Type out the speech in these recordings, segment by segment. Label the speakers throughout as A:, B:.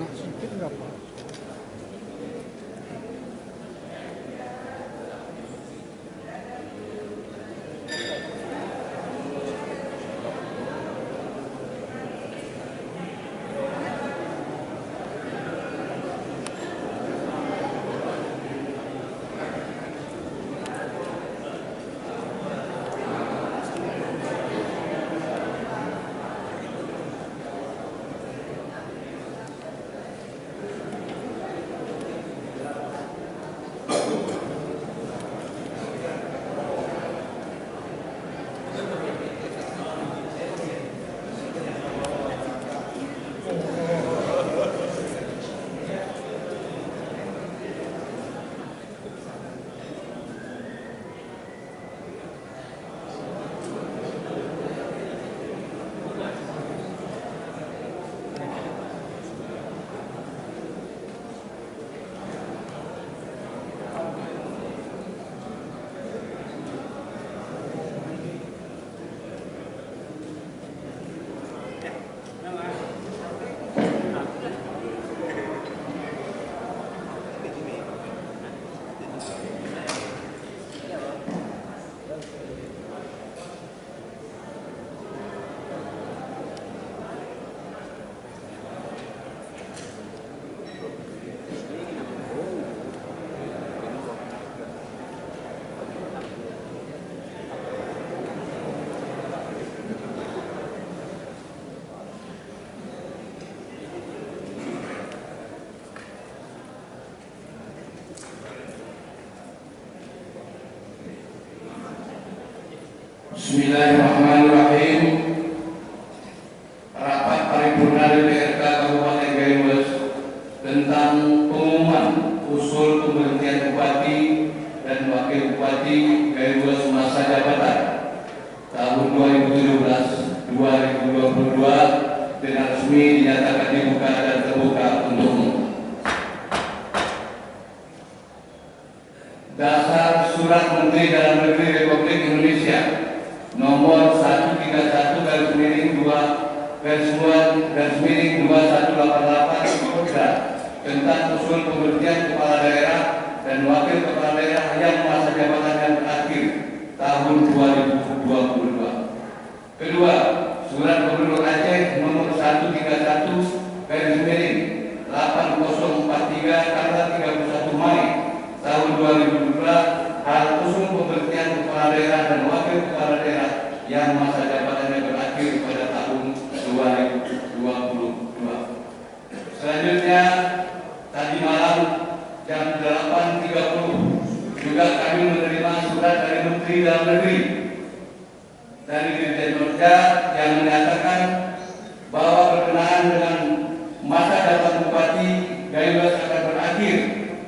A: sedikit nggak apa.
B: Bismillahirrahmanirrahim. Rapat paripurna DPRK Kabupaten Gayo tentang pengumuman usul pemberhentian Bupati dan Wakil Bupati Gayo masa jabatan tahun 2017-2022 dengan resmi dinyatakan dibuka dan terbuka untuk umum. Dasar Surat Menteri Dalam Negeri Republik Indonesia nomor 131/2/2188 tentang usul pemberhentian kepala daerah dan wakil kepala daerah yang masa jabatannya berakhir tahun 2022. Kedua, Surat Gubernur Aceh nomor 131/8043 tanggal 31 Mei tahun 2022 hal usul pemberhentian kepala daerah dan wakil kepala daerah yang masa jabatannya berakhir pada tahun 2022. Selanjutnya, tadi malam jam 8.30 juga kami menerima surat dari Menteri Dalam Negeri dari Dirjen Orja yang menyatakan bahwa berkenaan dengan masa jabatan Bupati Gayo akan berakhir,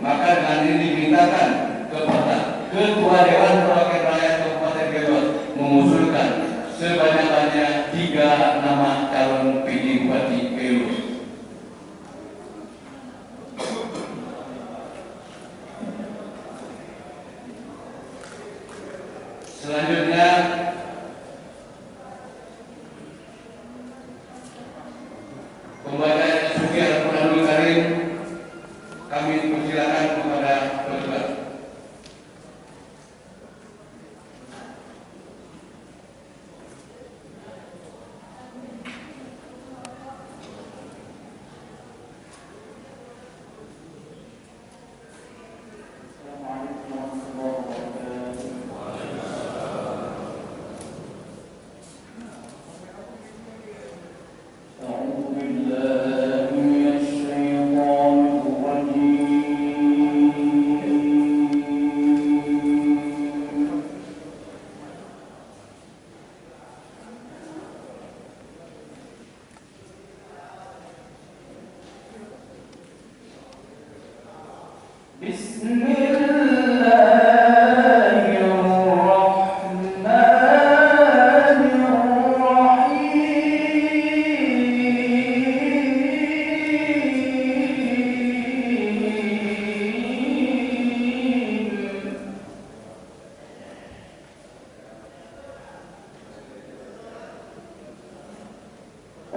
B: maka dengan ini dimintakan kepada Ketua Dewan Perwakilan Rakyat Kabupaten Gayo mengusulkan sebanyak-banyaknya 3 nama calon PJ Bupati Gayo. Selanjutnya, pembacaan instruksi Al-Quranul Karim kami persilakan kepada petugas.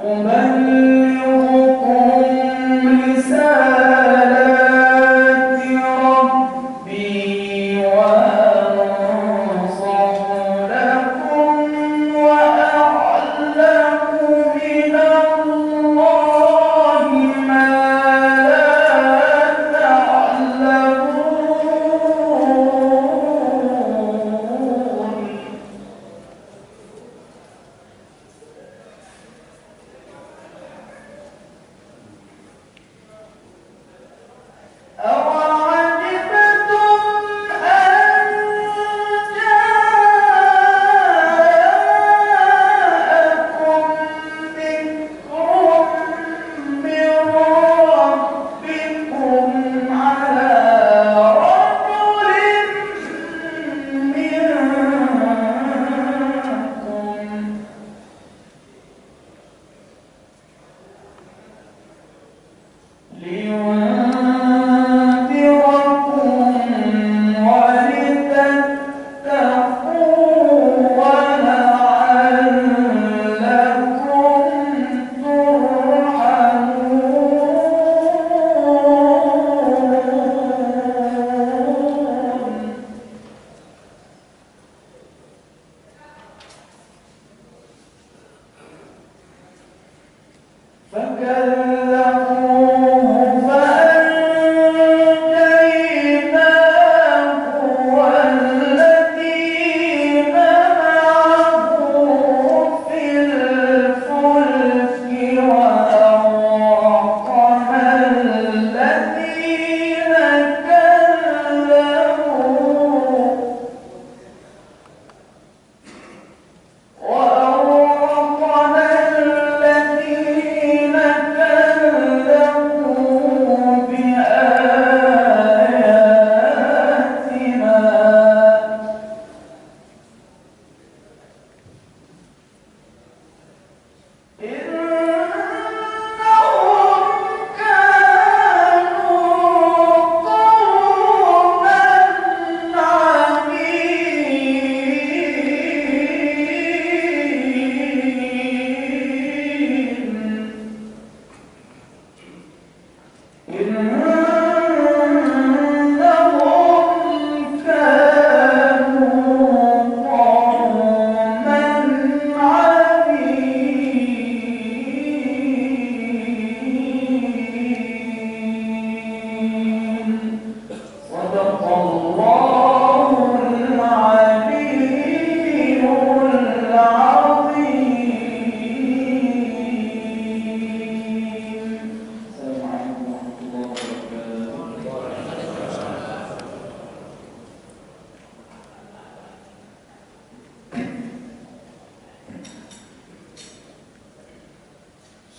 C: ومن يحكم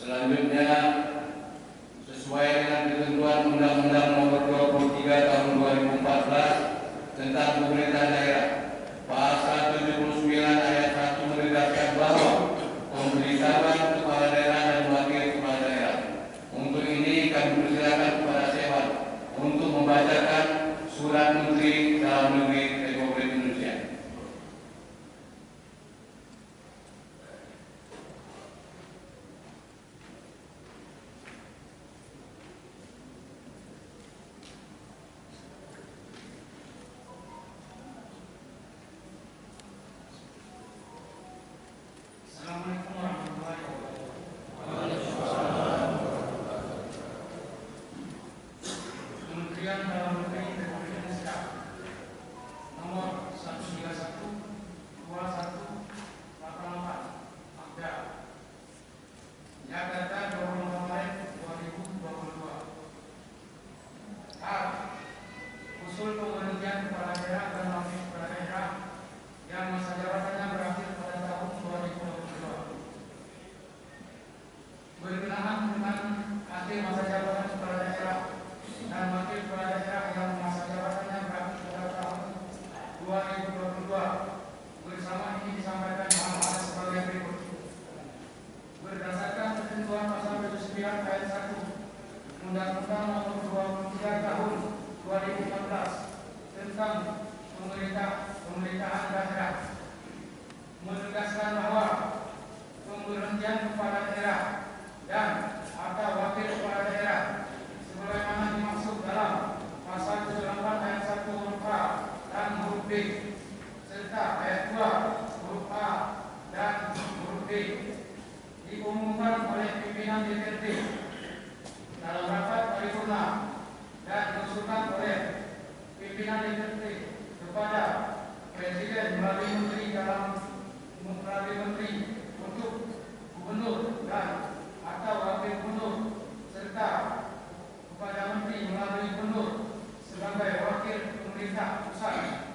B: Selanjutnya, sesuai dengan ketentuan Undang-Undang Nomor 23 Tahun 2014 tentang Pemerintahan Daerah, Pasal 79 ayat 1 menegaskan bahwa pemberitahuan kepala daerah dan wakil kepala daerah. Untuk ini kami persilakan kepada Sewan untuk membacakan Surat Menteri Dalam Negeri Republik Indonesia.
A: Assalamualaikum warahmatullahi wabarakatuh. Kementerian Dalam Negeri Republik Indonesia nomor 131/2184 Magda Jakarta 25 Maret 2022. A. Usul pemberhentian kepala daerah dan wakil kepala daerah yang masa jabatannya berakhir pada tahun 2022. Berkenaan dengan akhir masa jabatan kepala daerah dan wakil kepala daerah yang masa jabatannya berakhir pada tahun 2022, bersama ini disampaikan hal-hal sebagai berikut. Berdasarkan ketentuan pasal 79 ayat 1 Undang-Undang Nomor 23 Tahun 2014 tentang pemerintahan daerah, menegaskan bahwa pemberhentian kepala daerah dan atau wakil kepala daerah sebagaimana dimaksud dalam pasal 78 ayat 1 huruf A dan huruf B serta ayat 2 huruf A dan huruf B diumumkan oleh pimpinan DPRD dalam rapat paripurna dan diusulkan oleh pimpinan DPRD kepada Presiden melalui menteri untuk gubernur dan atau wakil gubernur serta kepada menteri melalui gubernur sebagai wakil pemerintah pusat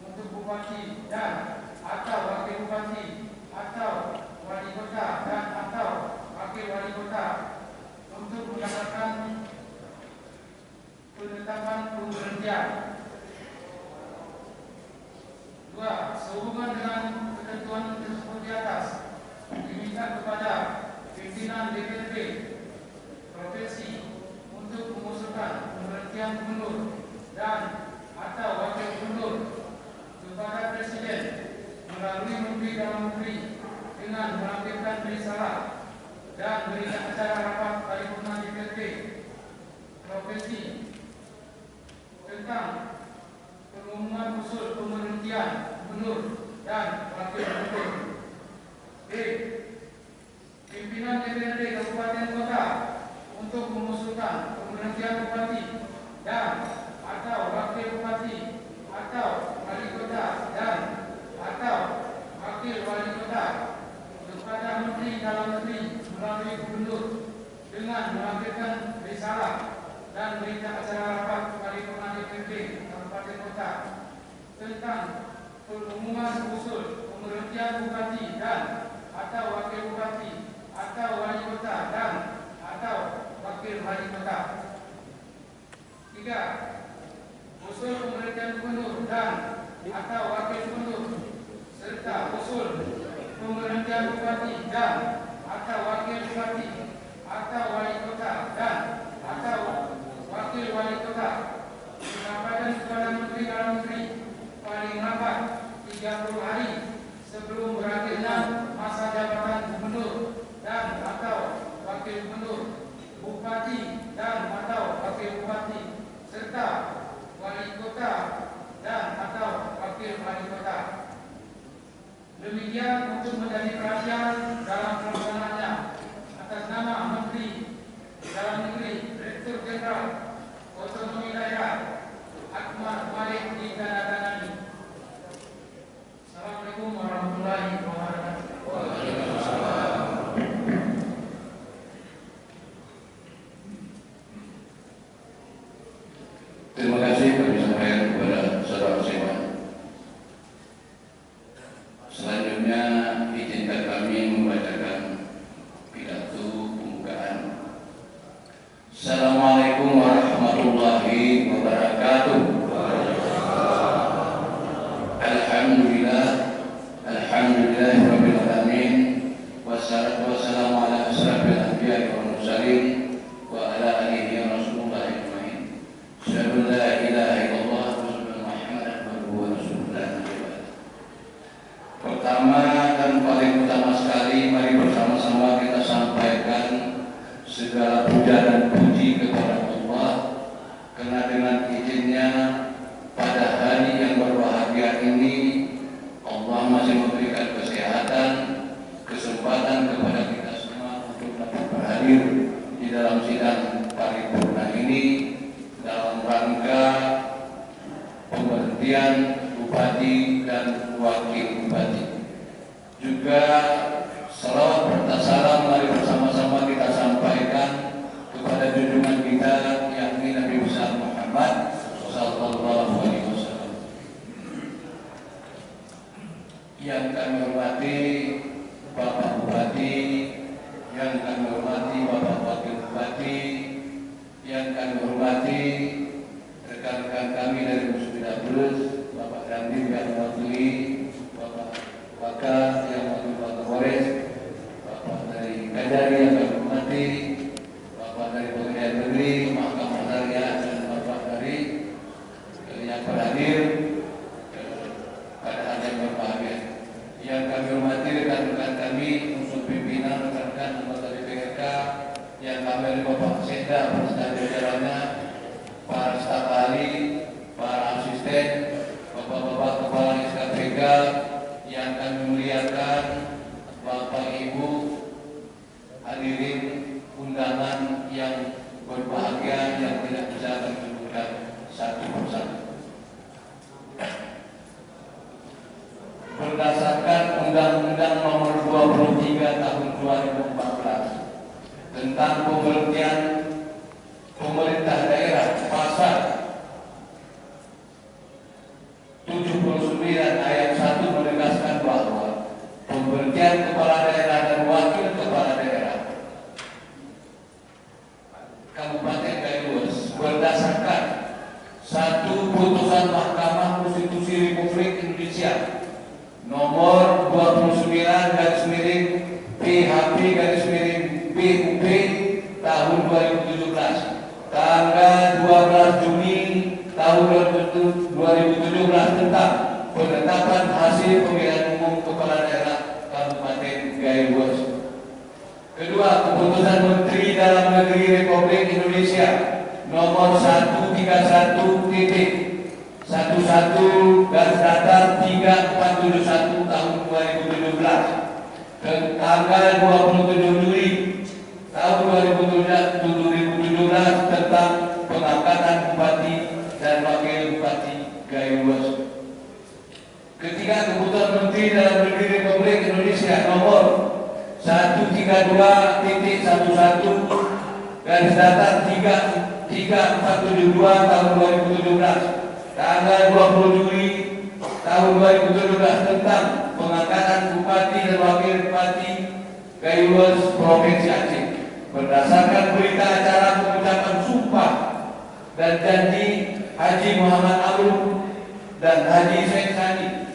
A: untuk bupati dan atau wakil bupati atau wali kota dan atau wakil wali kota untuk mendapatkan penetapan pemberhentian. 2. Sehubungan dengan ketentuan tersebut di atas, diminta kepada pimpinan DPRD provinsi untuk mengusulkan pemberhentian gubernur dan atau wakil gubernur kepada Presiden melalui Menteri Dalam Negeri dengan melampirkan risalah dan berikan acara rapat paripurna DPRD provinsi tentang pengumuman usul pemberhentian gubernur dan wakil gubernur. B. Pimpinan DPRD Kabupaten Kota dengan melampirkan risalah dan berita acara rapat paripurna DPRD Kabupaten Kota tentang pengumuman usul pemberhentian bupati dan atau wakil bupati atau wali kota dan atau wakil wali kota. 3. Usul pemberhentian gubernur dan atau wakil gubernur serta usul pemberhentian bupati dan atau wakil bupati atau wali kota dan atau wakil wali kota disampaikan kepada Menteri Dalam Negeri paling lambat 30 hari sebelum berakhirnya masa jabatan gubernur dan atau wakil gubernur, bupati dan atau wakil bupati serta wali kota dan atau wakil wali kota. Demikian untuk menjadi perhatian dalam pelaksanaannya atas nama Menteri Dalam Negeri Direktur Jenderal Otonomi Daerah Akmal Malik ditandatangani. Assalamualaikum warahmatullahi wabarakatuh.
B: Terima kasih kami sampaikan kepada saudara sekalian. Selanjutnya izinkan kami membacakan pidato pembukaan. Assalamualaikum warahmatullahi wabarakatuh. Alhamdulillahirabbil alamin wassalatu wassalamu ala asyrafil anbiya'i wal mursalin wa ala alihi wa Rasulullah ajmain. Asyhadu an la ilaha illallah wa asyhadu anna Muhammadan abduhu wa rasuluh. Pertama dan paling utama sekali, mari bersama-sama kita sampaikan segala puja dan puji kepada Allah, karena dengan izinnya pada hari yang berbahagia ini Allah masih memberikan kesehatan, kesempatan kepada kita semua untuk dapat berhadir di dalam sidang paripurna ini dalam rangka pemberhentian bupati dan wakil bupati. Juga selawat serta salam mari bersama-sama kita sampaikan kepada junjungan kita yakni Nabi besar Muhammad sallallahu alaihi wasallam. Yang kami hormati Bapak Bupati, yang kami hormati Bapak Wakil Bupati, yang kami hormati rekan-rekan kami dari Musbida Plus, Bapak Dandim yang mewakili, Bapak Wakil yang mewakili Bapak Kapolres, Bapak dari Kajari yang kami hormati, Bapak dari Pengadilan Negeri, Mahkamah Syariah, dan Bapak dari yang berhadir pada hari yang berbahagia. Yang kami hormati rekan-rekan kami, unsur pimpinan, rekan-rekan anggota DPRK, yang kami Bapak Sekda beserta jajarannya, para staf ahli, para asisten, bapak-bapak kepala SKPK yang kami muliakan, Bapak Ibu, hadirin undangan yang berbahagia yang tidak bisa kami sebutkan satu persatu. Berdasarkan Undang-Undang Nomor 23 Tahun 2014 tentang pemberhentian pemerintah daerah, pasal 79 ayat 1 menegaskan bahwa pemberhentian kepala daerah dan wakil kepala daerah Kabupaten Kaliwas berdasarkan satu putusan Mahkamah Konstitusi Republik Indonesia nomor 29/PHP/BUP tahun 2017 tanggal 12 Juni tahun 2017 tentang penetapan hasil pemilihan umum kepala daerah Kabupaten Kaliwas. Kedua, keputusan Menteri Dalam Negeri Republik Indonesia nomor 131-11-34713 tahun 2017 tanggal 27 Juli tahun 2017 tentang pengangkatan bupati dan wakil bupati Kaliwas. Ketiga, keputusan Menteri Dalam Negeri Republik Indonesia nomor 132.11 garis datar 3472 tahun 2017 tanggal 20 Juli tahun 2017 tentang pengangkatan Bupati dan Wakil Bupati Kayuwas Provinsi Aceh berdasarkan berita acara pengucapan sumpah dan janji Haji Muhammad Amrul dan Haji Syed Sani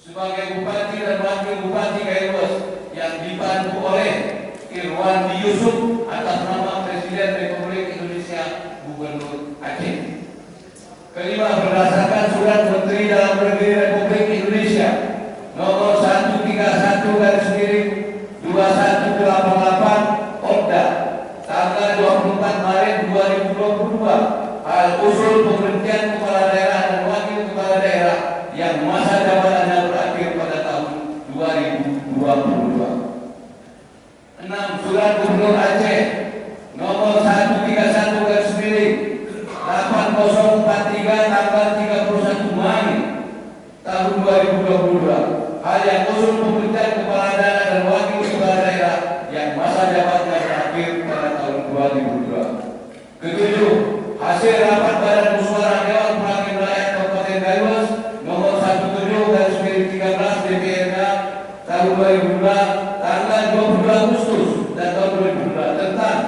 B: sebagai Bupati dan Wakil Bupati Kayuwas yang dibantu oleh Irwandi Yusuf atas nama Presiden Republik Indonesia Gubernur Aceh. Kelima, berdasarkan Surat Menteri Dalam Negeri Republik Indonesia nomor 131/2188 Odda tanggal 24 Maret 2022 hal usul pemberhentian kepala daerah dan wakil kepala daerah yang masa jabatannya berakhir pada tahun 2022. 6. Surat Gubernur Aceh nomor 131/8043 tanggal 31 Mei tahun 2022 hal yang usul pemberhentian kepala daerah dan wakil kepala daerah yang masa jabatannya berakhir pada tahun 2002. Ketujuh, hasil rapat Badan Musyawarah Dewan Perwakilan Rakyat Kabupaten Kayuwas nomor 17/13 DPRK tahun 2002 tanggal 22 Agustus dan tahun 2002 tentang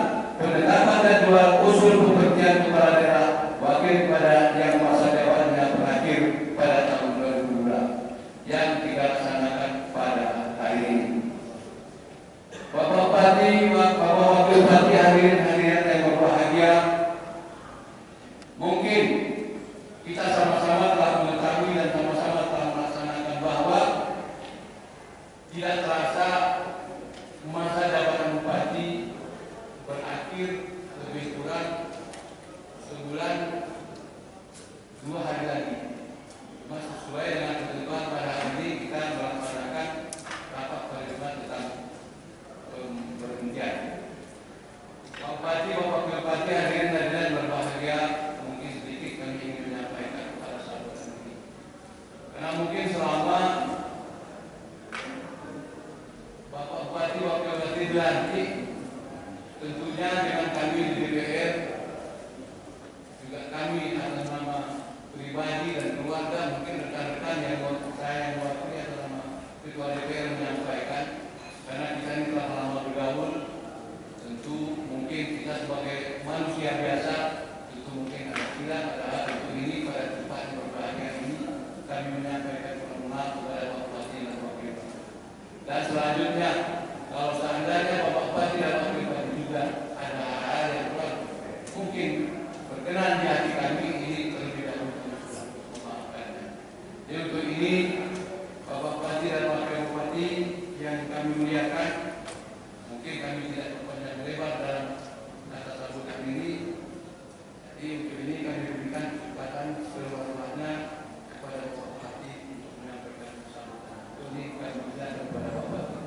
B: penetapan jadwal usul pemberhentian kepala daerah wakil kepada yang masa jabatannya berakhir pada tahun 2002 yang kita laksanakan pada hari ini. Bapak Bupati, Bapak Wakil Bupati, hadirin yang berbahagia, mungkin kita sama-sama telah mengetahui dan sama-sama telah melaksanakan bahwa tidak terasa masa jabatan bupati berakhir lebih kurang sebulan 2 hari lagi. Cuma sesuai dengan ketentuan pada hari ini kita melaksanakan rapat paripurna tentang pemberhentian. Pak Bupati, Bapak Bupati, hadirin berbahagia, mungkin sedikit kami ingin menyampaikan kepada sahabat ini. Karena mungkin selama Bapak Bupati, Wakil Bupati dilantik, tentunya dengan kami di DPR, juga kami atas nama pribadi dan keluarga, mungkin rekan-rekan yang saya yang mewakili atas nama Ketua DPR menyampaikan, karena kita ini telah lama bergaul, tentu mungkin kita sebagai manusia biasa, tentu mungkin ada silap, ada hal untuk ini pada tempat yang berbahagia ini, kami menyampaikan permohonan kepada Bapak Bupati dan Wakil Bupati. Dan selanjutnya, kalau seandainya Bapak Bupati dan Wakil Bupati juga ada hal yang kurang mungkin berkenan di hati kami, ini terlebih dahulu kami sudah memaafkannya. Jadi untuk ini, Bapak Bupati dan Wakil Bupati yang kami muliakan, mungkin kami tidak berpanjang lebar dalam kata sambutan ini. Jadi untuk ini kami berikan kesempatan seluas-luasnya kepada Bapak Bupati untuk menyampaikan sambutan. Ini kami berikan kepada Bapak Bupati.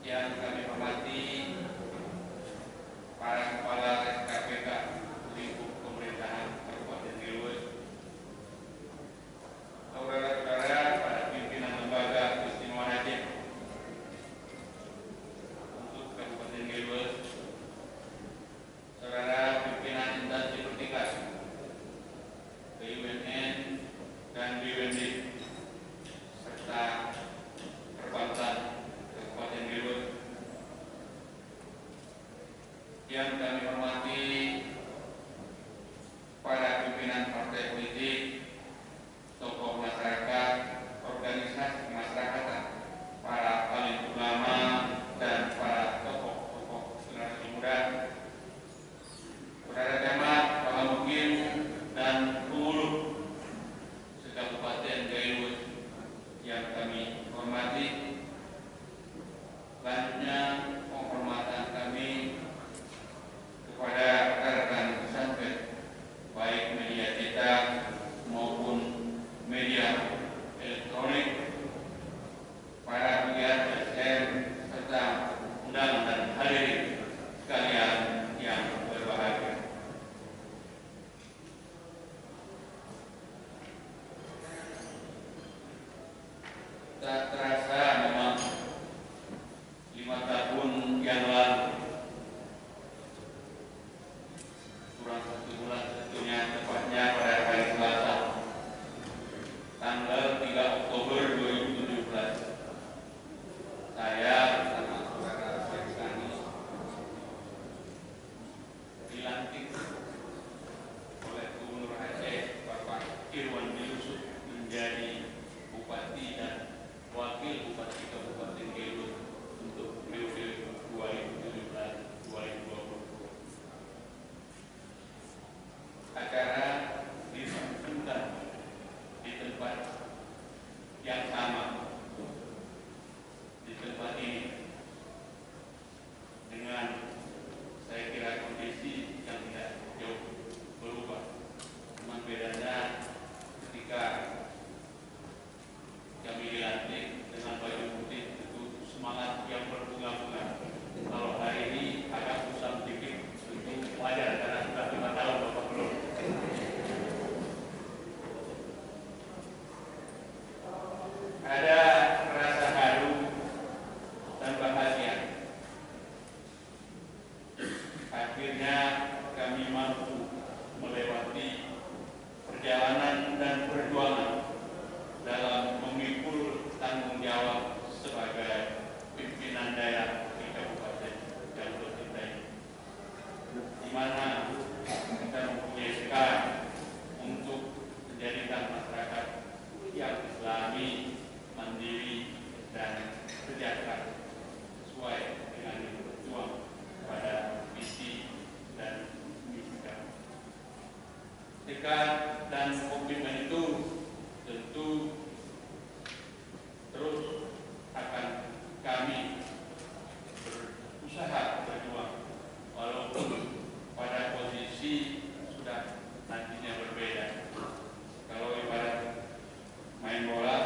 C: Yang kami hormati para kepala KPK lingkup pemerintahan Kabupaten Riau, saudara-saudara para pimpinan lembaga keistimewaan Aceh untuk Kabupaten Riau, saudara pimpinan instansi vertikal BUMN dan BUMD serta perbankan Kabupaten Riau. Yang kami hormati para pimpinan partai politik, tokoh masyarakat, organisasi masyarakat, para alim ulama dan para tokoh-tokoh generasi muda, saudara camat, para mukim dan pengurus se-Kabupaten Riau yang kami hormati. Selanjutnya penghormatan kami kepada rekan-rekan pesantren baik media cetak maupun media elektronik, para pegiat SN serta undangan dan hadirin sekalian yang berbahagia. Tak terasa memang 5 tahun yang lalu, kurang 1 bulan tentunya, tepatnya pada hari Selasa tanggal 3 Oktober 2017, saya bersama saudara Seksani dilantik oleh Gubernur Aceh Bapak Irwan Yusuf menjadi Bupati dan Wakil Bupati Kabupaten Riau untuk periode 2017-2020. Acara dilangsungkan di tempat yang sama, di tempat ini, dengan saya kira kondisi yang tidak jauh berubah. Cuma bedanya ketika kami dilantik dengan baju putih itu semangat yang berbunga-bunga. Kalau hari ini agak usang sedikit, tentu wajar karena sudah 5 tahun Bapak belum. Ada rasa haru dan bahagia. Akhirnya kami mampu melewati perjalanan dan perjuangan dalam memikul tanggung jawab sebagai pimpinan daerah di Kabupaten yang tercinta ini, di mana kita mempunyai sekat untuk menjadikan masyarakat yang Islami, mandiri dan sejahtera sesuai dengan yang berjuang pada visi dan misi kami. Tekad dan komitmen itu tentu terus akan kami berusaha berjuang, walaupun pada posisi sudah nantinya berbeda. Kalau ibarat main bola,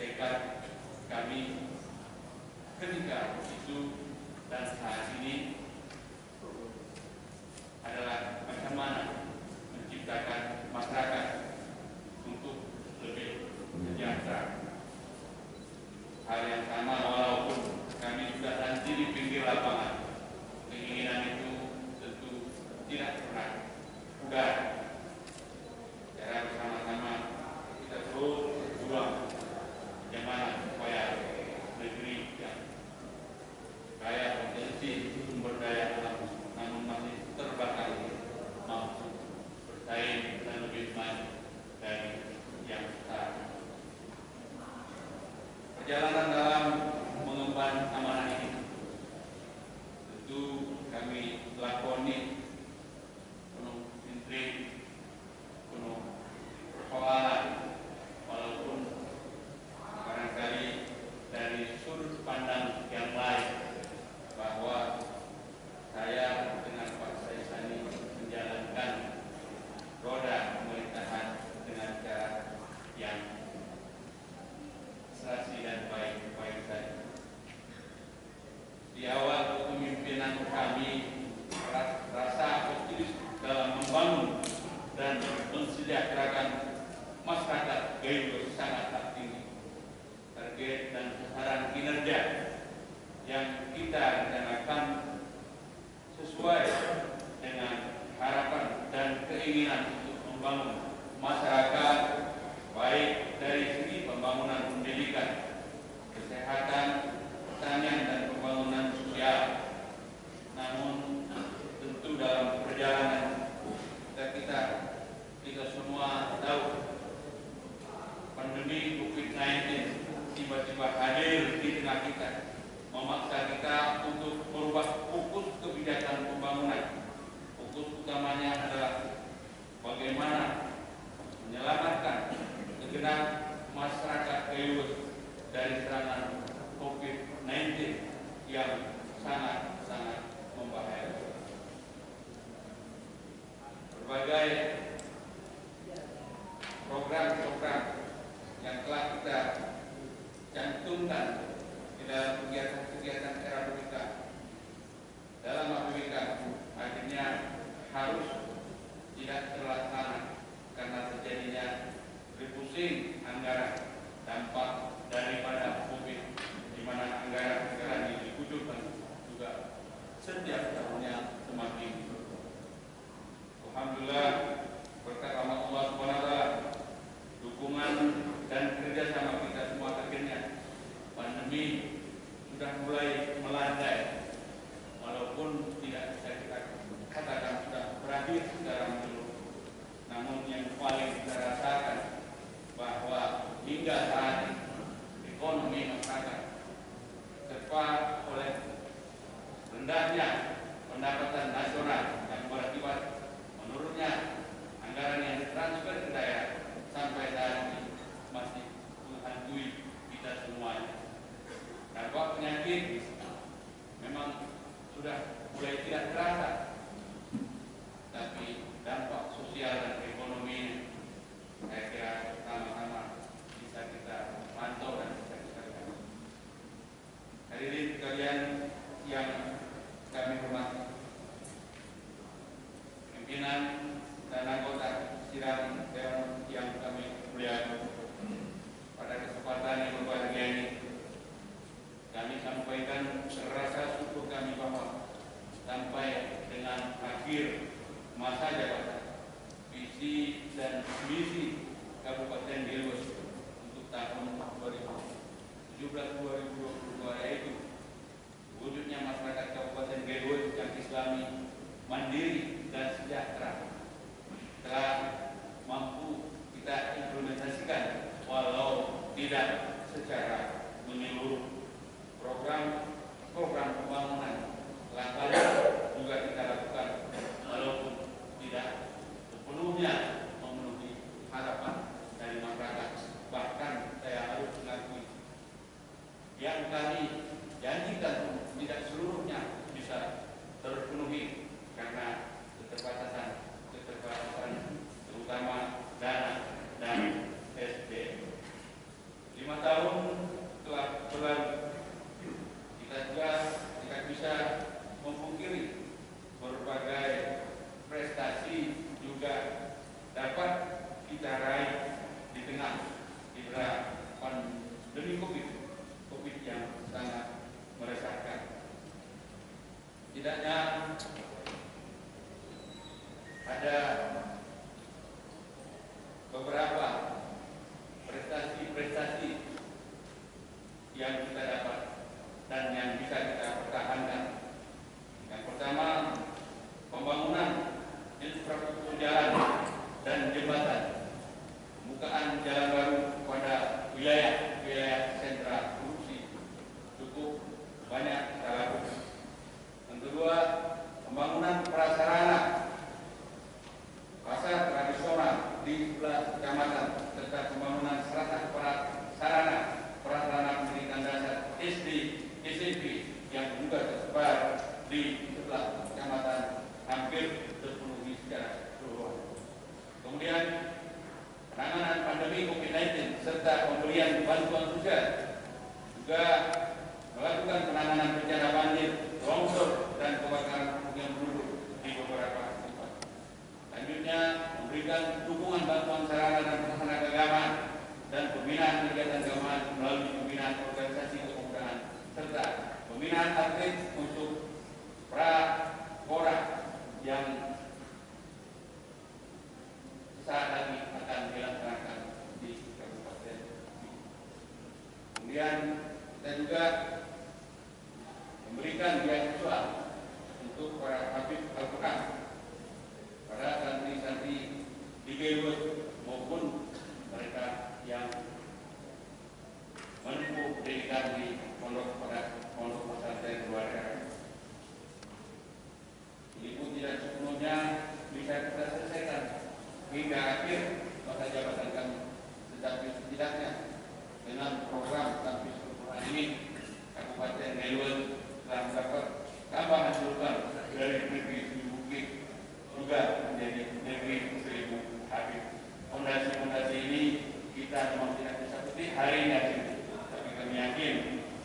C: tekad kami ketika itu dan saat ini adalah bagaimana menciptakan masyarakat untuk lebih sejahtera. Hal yang sama walaupun kami sudah nanti di pinggir lapangan, keinginan itu tentu tidak pernah pudar. Cara bersama-sama kita terus berjuang bagaimana supaya negeri yang kaya potensi sumber daya alam namun masih terbatas mampu bersaing dan lebih maju dari yang sekarang. Perjalanan dalam mengemban amanah ini tentu kami lakoni penuh intrik, penuh persoalan, walaupun barangkali dari sudut pandang yang lain bahwa saya dengan Pak Seksani menjalankan roda pemerintahan dengan cara yang serasi dan baik-baik saja. yang kita rencanakan sesuai dengan harapan dan keinginan untuk membangun masyarakat, baik dari segi pembangunan pendidikan, kesehatan, pertanian, dan pembangunan sosial. Namun tentu dalam perjalanan kita semua tahu pandemi COVID-19 tiba-tiba hadir di tengah kita, memaksa kita untuk merubah fokus kebijakan pembangunan. Fokus utamanya adalah bagaimana menyelamatkan segenap masyarakat Gayus dari serangan COVID-19 yang sangat-sangat membahayakan. Berbagai program-program yang telah kita cantumkan di dalam kegiatan-kegiatan RAPBK dalam APBK akhirnya harus tidak terlaksana karena terjadinya refusing anggaran dampak daripada COVID, di mana anggaran sekarang dikucurkan juga setiap tahunnya semakin. Alhamdulillah, berkat rahmat Allah SWT, dukungan dan kerjasama kita semua, akhirnya pandemi sudah mulai melandai, walaupun tidak bisa kita katakan sudah berakhir secara menyeluruh. Namun yang paling kita rasakan bahwa hingga saat ini ekonomi masyarakat terpapar oleh rendahnya pendapatan nasional yang berakibat menurunnya anggaran yang ditransfer ke daerah sampai saat ini masih menghantui kita semuanya. Dampak penyakit memang sudah mulai tidak terasa, tapi dampak sosial dan ekonomi saya kira sama-sama bisa kita pantau dan bisa kita lihat. Hadirin sekalian yang kami hormati, pimpinan dan anggota sidang dewan yang kami muliakan, pada kesempatan yang berbahagia ini kami sampaikan rasa syukur kami bahwa sampai dengan akhir masa jabatan visi dan misi Kabupaten Gayus untuk tahun 2017-2022 yaitu wujudnya masyarakat Kabupaten Gayus yang Islami, mandiri dan sejahtera telah mampu kita implementasikan walau tidak secara menyeluruh. Program pembangunan langkah juga kita lakukan walaupun tidak sepenuhnya memenuhi harapan dari masyarakat. Bahkan saya harus mengakui yang kami janjikan tidak seluruhnya bisa terpenuhi karena keterbatasan terutama dana dan SDM. 5 tahun telah berlalu, kita bisa memungkiri berbagai prestasi juga dapat kita raih di tengah pandemi COVID yang sangat meresahkan. Tidaknya ada beberapa prestasi yang kita dapat dan yang bisa kita pertahankan. Yang pertama, pembangunan infrastruktur jalan dan jembatan, pembukaan jalan baru pada wilayah sentra korupsi cukup banyak kita lakukan. Yang kedua, pembangunan prasarana pasar tradisional di 11 kecamatan serta pembangunan sarana prasarana pendidikan dasar SD, SMP yang juga tersebar di 11 kecamatan hampir terpenuhi secara keseluruhan. Kemudian penanganan pandemi COVID-19 serta pemberian bantuan sosial, juga melakukan penanganan bencana banjir, longsor dan kebakaran pemukiman penduduk di beberapa tempat. Selanjutnya memberikan dukungan bantuan sarana dan prasarana keagamaan dan pembinaan kegiatan keagamaan melalui pembinaan organisasi kepemudaan serta pembinaan pembinaan atlet untuk pra-pora yang saat lagi akan dilaksanakan di Kabupaten. Kemudian kita juga memberikan beasiswa untuk para hafiz Al-Quran, para santri-santri di Garut maupun mereka yang menempuh pendidikan di pondok pesantren keluarga. Ini pun tidak sepenuhnya bisa kita selesaikan hingga akhir masa jabatan kami, tetapi setidaknya dengan program tahfiz Al-Quran ini Kabupaten Garut telah mendapat tambahan sultan dari negeri 1000 bukit juga menjadi negeri 1000 hafiz. Fondasi-fondasi ini kita memang tidak bisa petik hari ini, tapi kami yakin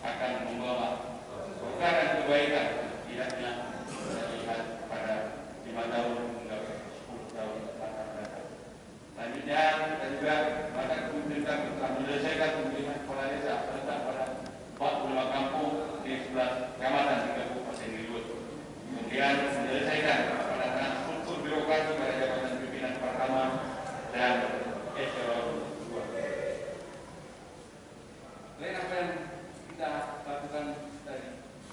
C: akan membawa berkah dan kebaikan tidaknya kita lihat pada 5 tahun hingga 10 tahun akan datang. Selanjutnya kita juga maka pemerintah telah menyelesaikan pemilihan kepala desa serta pada 45 kampung di 11 kecamatan di Kabupaten Garut. Kemudian menyelesaikan penanganan struktur birokrasi pada jabatan pimpinan pertama dan eselon 2. Selain apa yang kita lakukan tadi,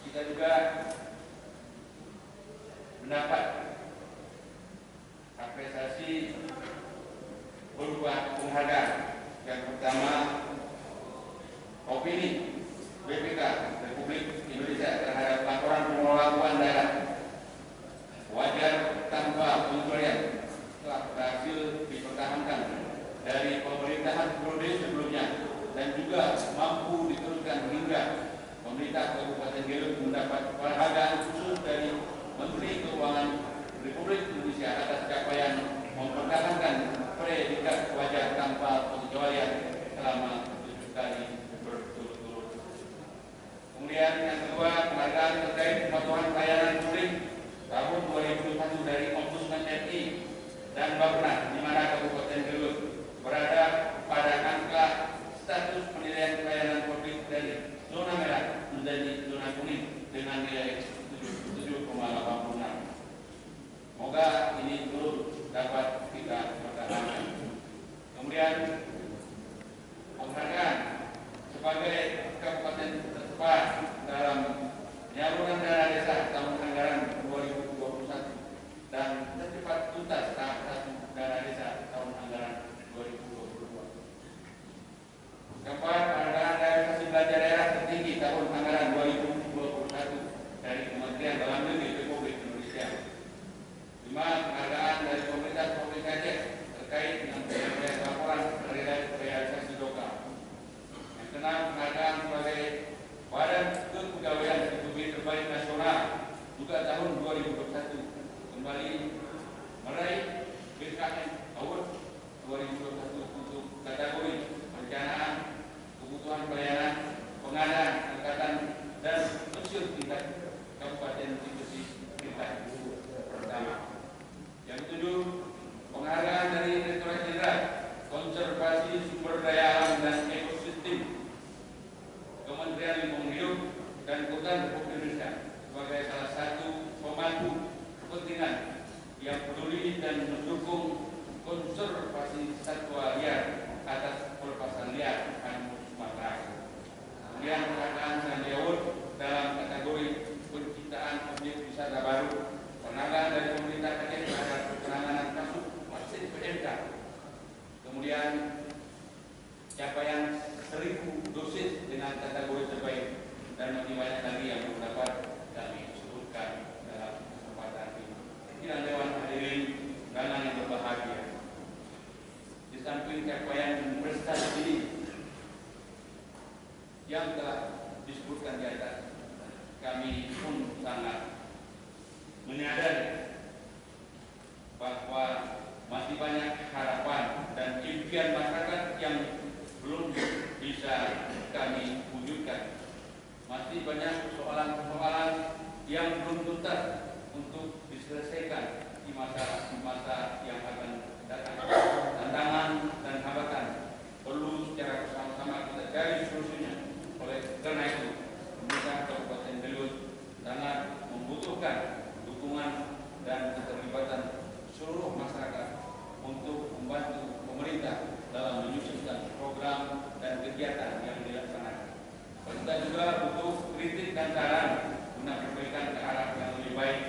C: kita juga mendapat apresiasi berupa penghargaan. Yang pertama, opini BPK Republik Indonesia terhadap laporan pengelola keuangan daerah wajar tanpa pengecualian telah berhasil dipertahankan dari pemerintahan periode sebelumnya dan juga mampu diteruskan hingga pemerintah Kabupaten Garut mendapat penghargaan khusus dari Menteri Keuangan Republik Indonesia atas capaian mempertahankan predikat wajar tanpa pengecualian selama 7 kali berturut-turut. Kemudian yang kedua, penghargaan terkait kepatuhan pelayanan publik tahun 2021 dari Ombudsman RI dan Bappenas, di mana Kabupaten Garut berada pada angka status penilaian pelayanan publik dari zona merah menjadi zona kuning dengan nilai 7,86. Semoga ini terus dapat kita pertahankan. Kemudian penghargaan sebagai kabupaten tercepat dalam penyaluran dana desa tahun anggaran 2021 dan tercepat tuntas tahap 1 dana desa tahun anggaran 2022. Keempat, penghargaan realisasi belanja daerah tertinggi tahun anggaran 2021 dari Kementerian Dalam Negeri Republik Indonesia. 5, penghargaan dari pemerintah Provinsi Aceh terkait dengan penyampaian laporan realisasi DOKA. Yang keenam, penghargaan sebagai Badan Kepegawaian Republik terbaik nasional juga tahun 2021 kembali meraih BKN Award 2021 untuk kategori perencanaan, kebutuhan pelayanan, pengadaan, angkatan, dan pensiun tingkat kabupaten institusi tingkat pertama. Yang ketujuh, penghargaan dari Direktorat Jenderal Konservasi Sumber Daya Alam dan Ekosistem Kementerian Lingkungan Hidup dan Kehutanan Republik Indonesia sebagai salah satu pemangku kepentingan yang peduli dan mendukung konservasi satwa liar atas pelepasan liar harimau Sumatera. Kemudian penghargaan Sandi Award dalam kategori penciptaan objek wisata baru, penghargaan dari pemerintah Aceh terhadap penanganan kasus vaksin PMK. Kemudian capaian 1000 dosis dengan kategori terbaik dan masih banyak lagi yang dapat kami sebutkan dalam kesempatan ini. Sidang Dewan hadirin undangan yang berbahagia, di samping capaian prestasi ini yang telah disebutkan di atas, kami pun sangat menyadari bahwa masih banyak harapan dan impian masyarakat yang belum bisa kami wujudkan. Masih banyak persoalan-persoalan yang belum tuntas untuk diselesaikan di masa yang akan datang. Tantangan dan hambatan perlu secara bersama-sama kita cari solusinya. Oleh karena itu, pemerintah Kabupaten Garut jalan guna perbaikan ke arah yang lebih baik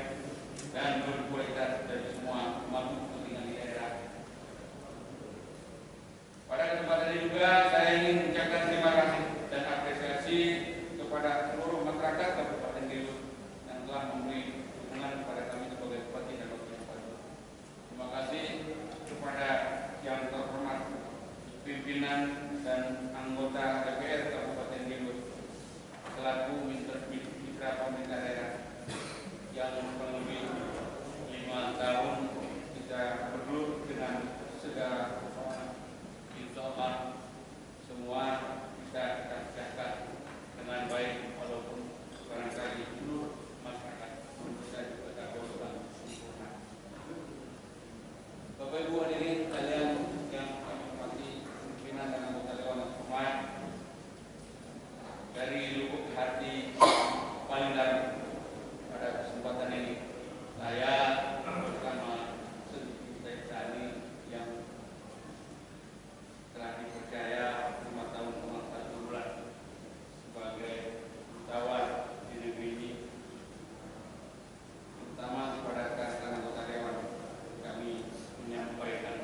C: dan berkualitas dari semua pemangku kepentingan di daerah. Pada kesempatan ini juga saya ingin mengucapkan terima kasih dan apresiasi kepada seluruh masyarakat Kabupaten Garut yang telah memberi dukungan kepada kami sebagai bupati dan wakil bupati. Terima kasih kepada yang terhormat pimpinan dan anggota DPR Kabupaten Garut selaku mitra pemerintah daerah yang lebih 5 tahun kita bergelut dengan segala persoalan. Insya Allah semua bisa kita kerjakan dengan baik, walaupun barangkali seluruh masyarakat bisa juga tak kurang sempurna. Bapak Ibu hadirin kalian yang kami hormati, pimpinan dan anggota dewan semua, dari lubuk hati paling dalam pada kesempatan ini saya bersama sedikit tadi yang telah dipercaya 5 tahun 1 bulan sebagai dutawan di negeri ini, terutama kepada rekan anggota dewan, kami menyampaikan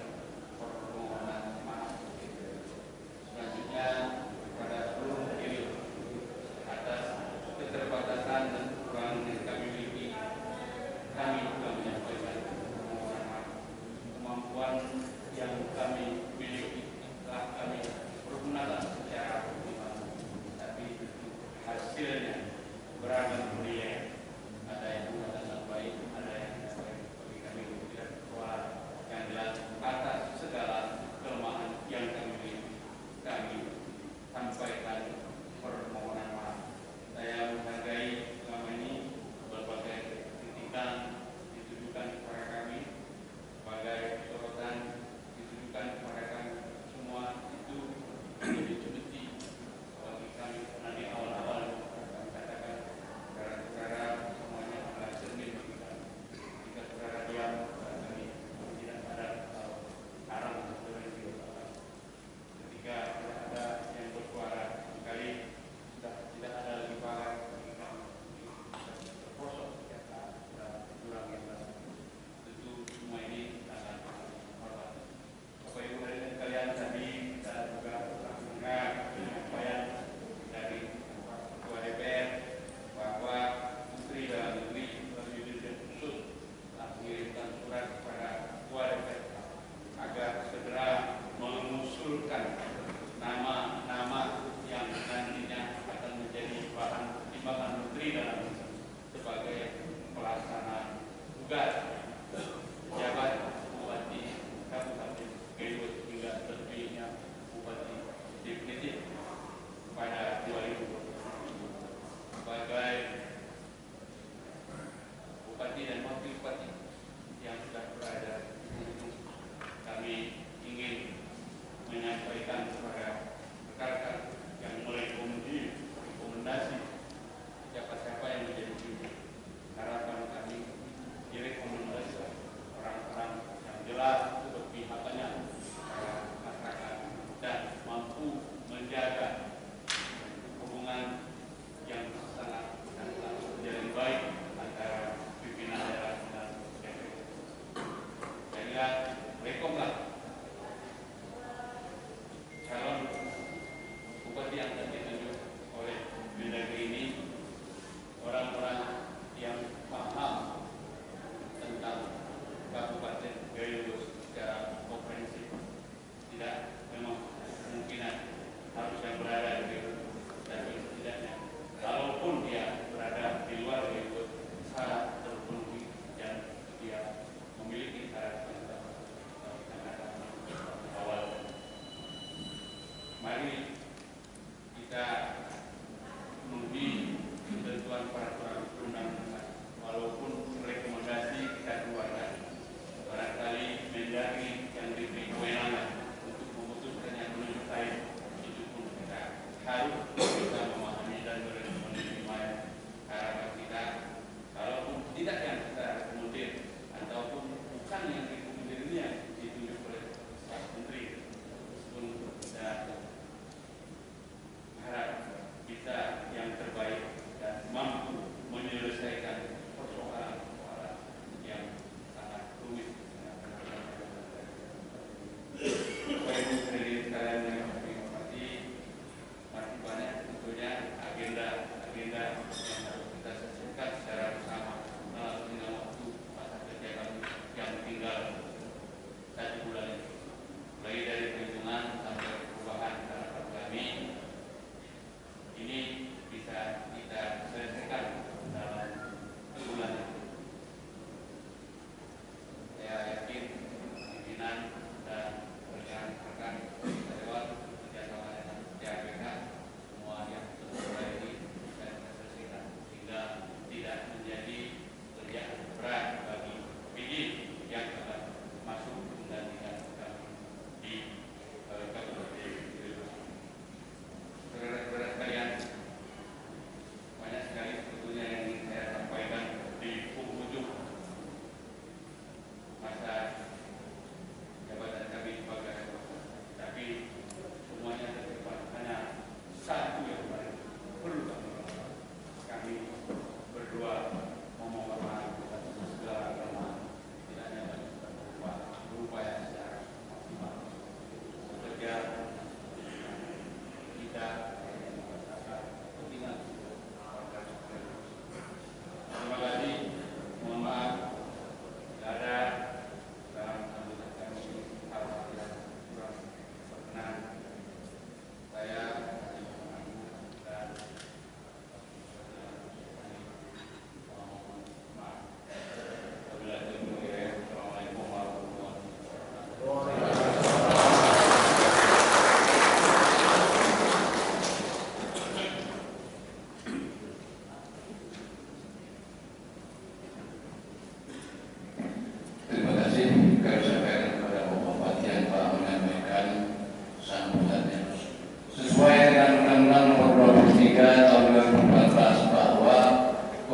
C: permohonan maaf. Selanjutnya kepada seluruh hadirin atas keterbatasan dan kekurangan yang kami miliki, kami juga menyampaikan permohonan maaf. Kemampuan yang kami miliki telah kami pergunakan secara optimal, tapi hasilnya beragam penilaian. Ada yang mengatakan baik, ada yang baik. Bagi kami tidak bersuara yang jelas atas segala kelemahan yang kami miliki, kami sampaikan permohonan maaf. Saya menghargai selama ini berbagai kritikan ditujukan kepada kami, sebagai sorotan ditujukan kepada kami, semua itu menjadi cemeti bagi kami karena di awal-awal kami katakan saudara-saudara semuanya adalah cermin bagi kami. Jika saudara diam, kami tidak sadar atau haram sebenarnya. Ketika tidak ada yang bersuara, sekali sudah tidak ada lagi bahan bagi kami. Terprosok kata jurang yang baru. Tentu semua ini akan hormat. Bapak Ibu hadirin sekalian, tadi kita juga telah mendengar penyampaian dari Ketua DPR bahwa Menteri Dalam Negeri melalui Dirjen Khusus telah mengirimkan surat kepada Ketua DPR agar segera mengusulkan nama-nama yang nantinya akan menjadi bahan pertimbangan Menteri Dalam Negeri sebagai pelaksana tugas jabat Bupati Kabupaten Garut hingga terpilihnya Bupati definitif pada 2020. Sebagai Bupati dan Wakil Bupati yang sudah berada di sini, kami ingin menyampaikan kepada rekan-rekan yang mulai rekomendasi siapa-siapa yang menjadi pimpinan. Harapan kami direkomendasi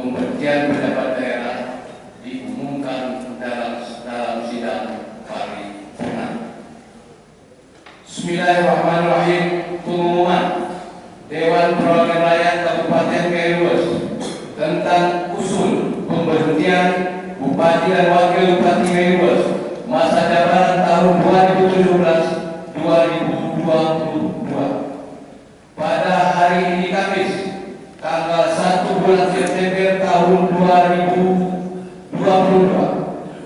B: pemberhentian pejabat daerah diumumkan dalam sidang paripurna. Bismillahirrahmanirrahim. Pengumuman Dewan Perwakilan Rakyat Kabupaten Kailues tentang usul pemberhentian Bupati dan Wakil Bupati Kailues masa jabatan tahun 2017-2022. Pada hari ini Kamis, tanggal 1 bulan September tahun 2022,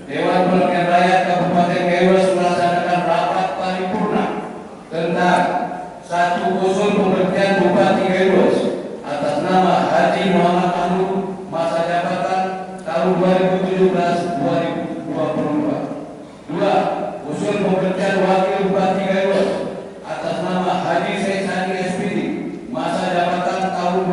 B: Dewan Perwakilan Rakyat Kabupaten Kailues melaksanakan rapat paripurna tentang satu usul pemberhentian Bupati Kailues atas nama Haji Muhammad Anur masa jabatan tahun 2017-2022. Dua, usul pemberhentian Wakil Bupati Kailues atas nama Haji Syed Sani SPD masa jabatan tahun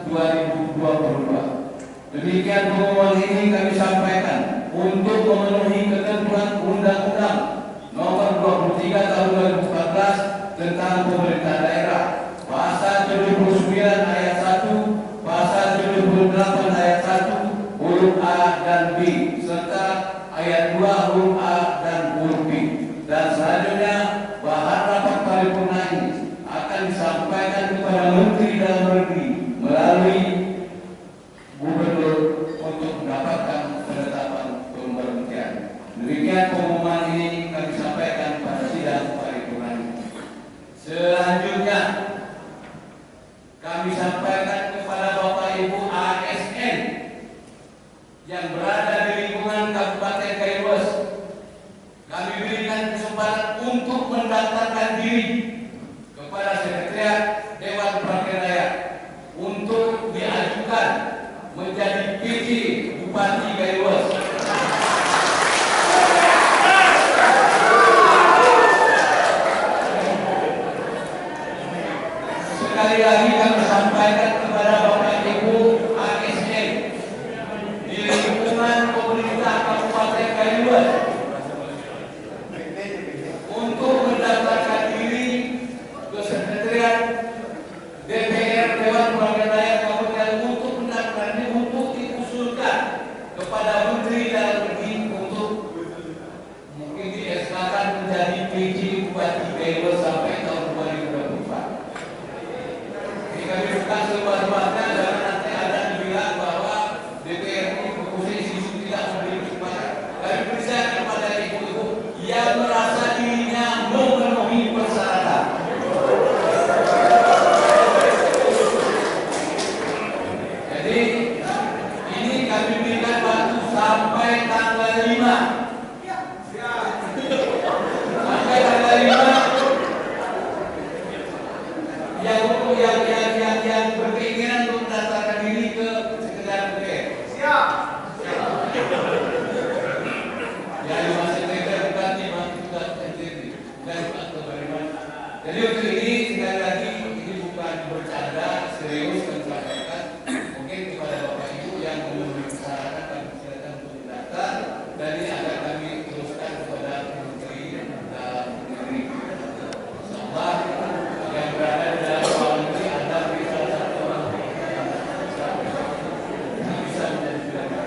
B: 2017-2022. Demikian pengumuman ini kami sampaikan untuk memenuhi ketentuan Undang-Undang Nomor 23 Tahun 2014 tentang Pemerintahan Daerah, Pasal 79 ayat 1, Pasal 78 ayat 1, huruf A dan B, serta ayat 2 huruf A dan huruf B. Dan selanjutnya bahan rapat paripurna ini akan disampaikan kepada Menteri Dalam Negeri melalui Gubernur untuk mendapatkan penetapan pemberhentian. Demikian pengumuman ini kami sampaikan pada sidang paripurna. Selanjutnya kami sampaikan kepada Bapak Ibu ASN yang berada di lingkungan Kabupaten Kailues. Kami berikan kesempatan untuk mendaftarkan diri kepada Sekretariat Dewan Perwakilan Rakyat untuk diajukan menjadi PJ Bupati Kailues. Sekali lagi kami sampaikan kepada Bapak Ibu ASN di lingkungan pemerintah Kabupaten Kailues untuk mendaftarkan diri ke Sekretariat DPR Dewan Perwakilan Rakyat Kabupaten untuk mendaftarkan diri untuk diusulkan kepada Menteri Dalam Negeri untuk mungkin dieskakan menjadi PJ Bupati Kailues sampai tahun 2024. Kami buka seluas-luasnya, jangan nanti ada dibilang bahwa DPR ini posisi tidak memberi kesempatan. Kami berikan kepada ibu-ibu yang merasa dirinya memenuhi persyaratan. Jadi ini kami berikan waktu sampai tanggal 5. Sampai tanggal 5. Yang berkeinginan untuk mendaftarkan diri ke Sekretariat DPR. Siap. Ya, masih DPR bukan juga NTT dan atau bagaimana. Jadi untuk ini sekali lagi ini bukan bercanda, serius kami sampaikan. Mungkin kepada Bapak Ibu yang memenuhi persyaratan kami silakan untuk mendaftar dan ini akan kami teruskan kepada Menteri Dalam Negeri. Insyaallah yang berada di dalam ruang negeri Anda bisa satu orang bisa menjadi pilihan.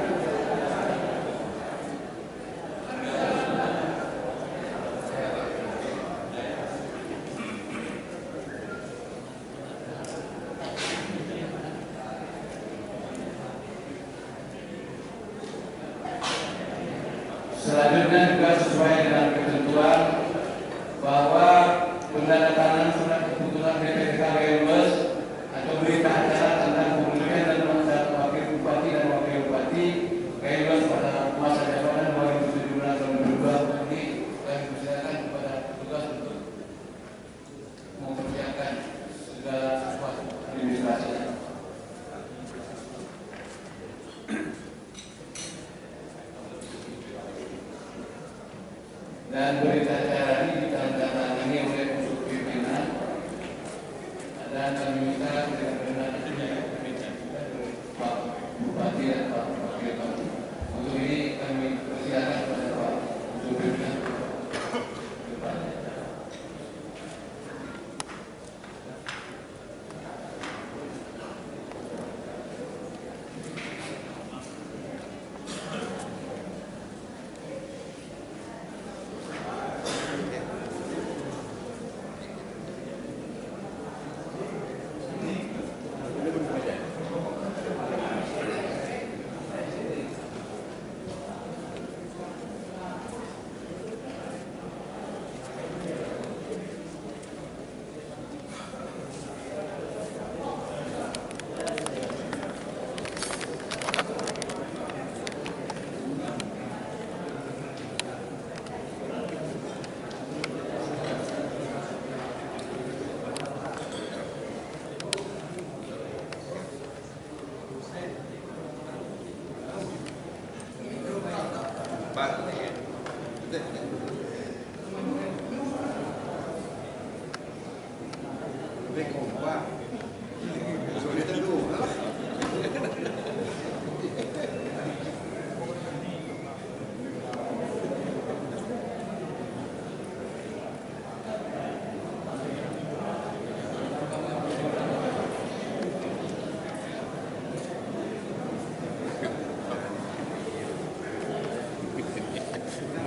B: Selanjutnya juga sesuai dengan ketentuan bahwa penandatanganan surat keputusan DPRD Kailues atau berita acara tentang pemilihan dan pemilihan wakil bupati dan wakil bupati Kailues pada masa jabatan 2017-2022 ini kami persilakan kepada petugas untuk mempersiapkan segala sesuatu administrasi. Dan berita acara ini ditandatangani oleh unsur pimpinan dan kami minta benar-benar Pak Bupati dan Pak Wakil Bupati. Untuk ini kami persilakan kepada Pak unsur pimpinan.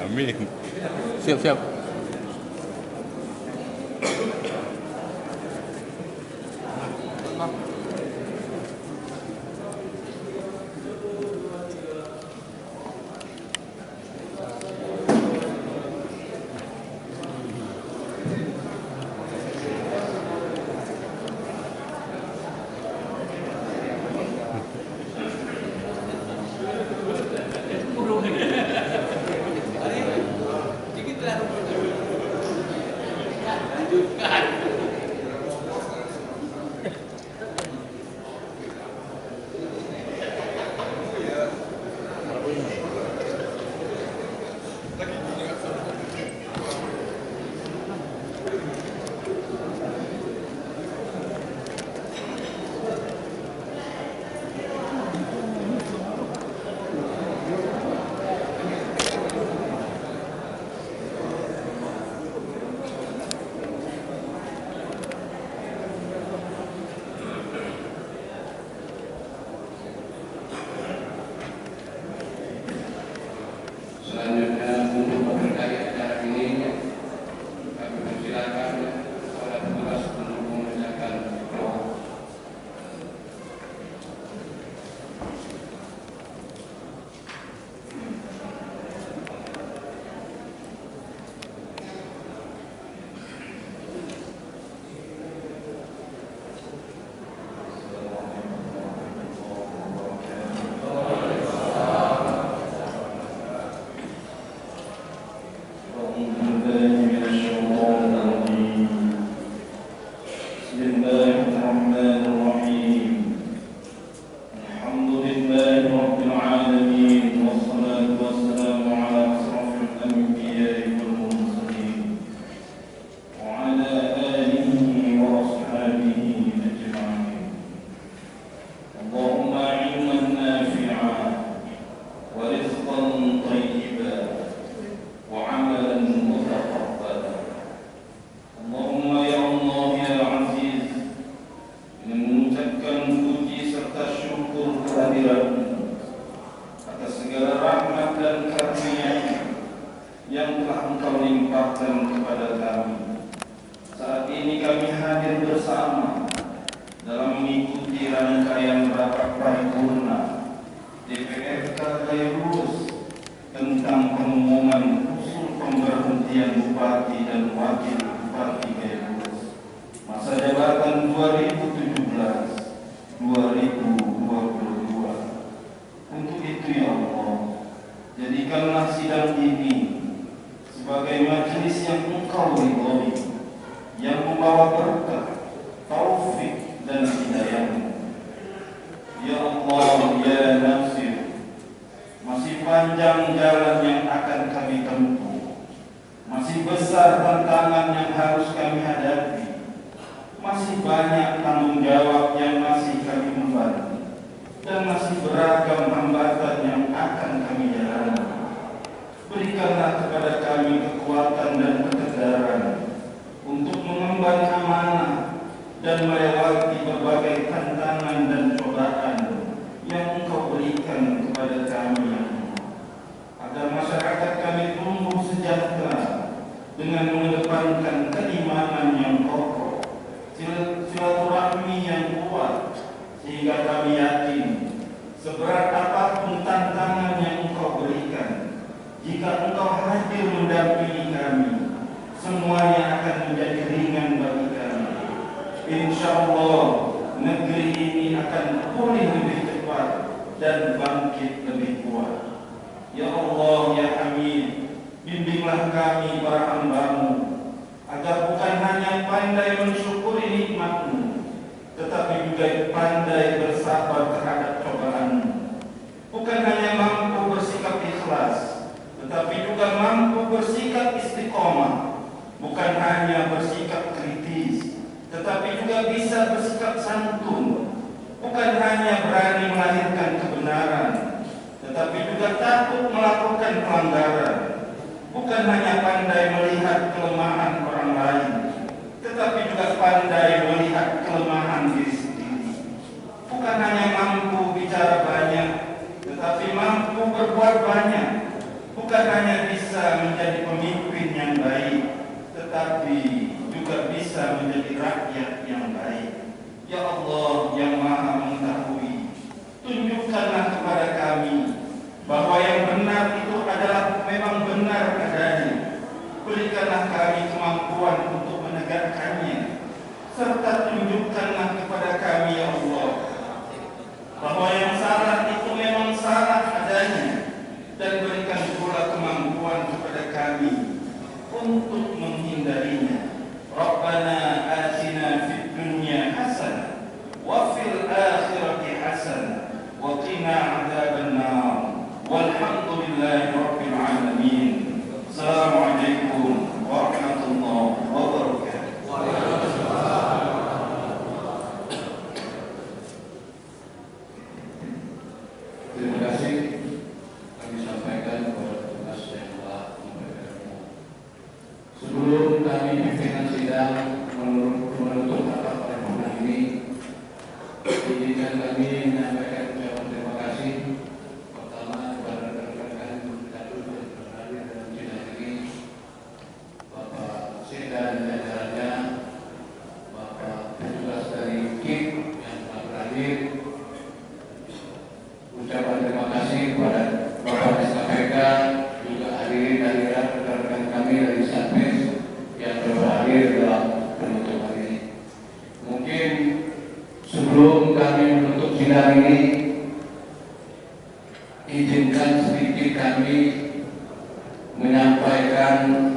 D: Amin. Siap.
B: Selanjutnya untuk memberkahi acara ini, kami persilakan kepada petugas untuk mengucapkan doa. Yang telah Engkau limpahkan kepada kami. Saat ini kami hadir bersama dalam mengikuti rangkaian rapat paripurna DPRK Gairulus tentang pengumuman usul pemberhentian Bupati dan Wakil Bupati Gairulus masa jabatan 2017-2022. Untuk itu ya Allah, jadikanlah sidang ini sebagai majelis yang Engkau ridhoi, yang membawa berkah, taufik dan hidayah. Ya Allah, ya Nasir, masih panjang jalan yang akan kami tempuh, masih besar tantangan yang harus kami hadapi, masih banyak tanggung jawab yang masih kami emban, dan masih beragam hambatan yang akan kami jalani. Berikanlah kepada kami kekuatan dan ketegaran untuk mengemban amanah dan melewati berbagai tantangan dan cobaan yang Engkau berikan kepada kami, agar masyarakat kami tumbuh sejahtera dengan mengedepankan keimanan yang kokoh, silaturahmi yang kuat, sehingga kami yakin seberat apapun tantangan yang Engkau berikan, jika Engkau hadir mendampingi kami, semuanya akan menjadi ringan bagi kami. Insya Allah negeri ini akan pulih lebih cepat dan bangkit lebih kuat. Ya Allah, ya Hamid, bimbinglah kami para hamba-Mu agar bukan hanya pandai mensyukuri nikmat-Mu, tetapi juga pandai bersabar terhadap cobaan-Mu. Bukan hanya mampu bersikap ikhlas,
E: bersikap santun, bukan hanya berani melahirkan kebenaran, tetapi juga takut melakukan pelanggaran. Bukan hanya pandai melihat kelemahan orang lain, tetapi juga pandai melihat kelemahan diri sendiri. Bukan hanya mampu bicara banyak, tetapi mampu berbuat banyak. Bukan hanya bisa menjadi pemimpin yang baik, tetapi juga bisa menjadi rakyat yang baik. Ya Allah yang Maha Mengetahui, tunjukkanlah kepada kami bahwa yang benar itu adalah memang benar adanya. Berikanlah kami kemampuan untuk menegakkannya, serta tunjukkanlah kepada kami ya Allah bahwa yang salah itu memang salah adanya, dan berikan pula kemampuan kepada kami untuk menghindarinya. Rabbana atina fid dunya hasanah wa fil akhirati hasanah wa qina adzabannar. Walhamdulillahi rabbil alamin. Assalamualaikum warahmatullahi wabarakatuh.
B: Terima kasih kami sampaikan kepada tugas yang telah memberikanmu. Sebelum kami pimpinan sidang menutup rapat paripurna ini, izinkan kami menyampaikan ucapan terima kasih pertama kepada rekan-rekan Kadus yang berhadir dalam sidang ini, Bapak Sekda dan jajarannya, Bapak petugas dari KIP yang telah berhadir. Ucapan terima kasih kepada Bapak SKPK, juga hadirin hadirat rekan-rekan kami dari Satpes yang berhadir dalam penutupan ini. Mungkin sebelum kami menutup sidang ini, izinkan sedikit kami menyampaikan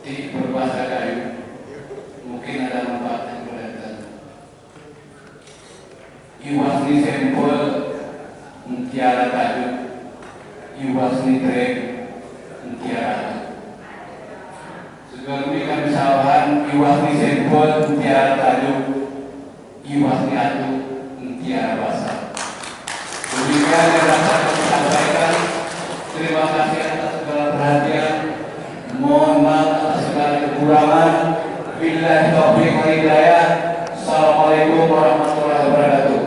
B: di berbahasa Kayu, mungkin ada manfaat yang berkaitan. Iwas ni sampel tiara tajuk, iwas ni trek tiara. Sebelum ini kami sawahan iwas ni sampel tiara tajuk, iwas ni atu tiara bahasa. Demikian yang dapat kami sampaikan. Terima kasih atas segala perhatian. Mohon maaf atas segala kekurangan. Billahi taufiq wal hidayah. Assalamualaikum warahmatullahi wabarakatuh.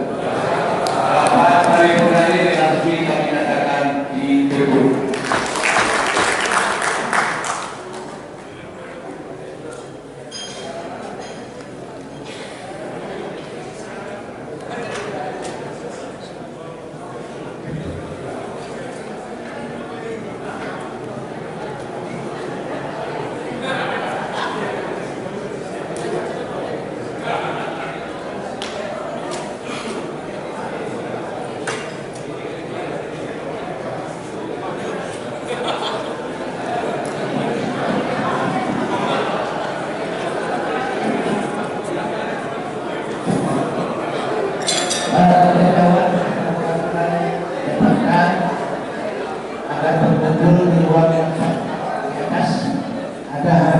B: Rapat paripurna ini resmi kami nyatakan ditutup.
F: Agar berkumpul di ruang yang atas ada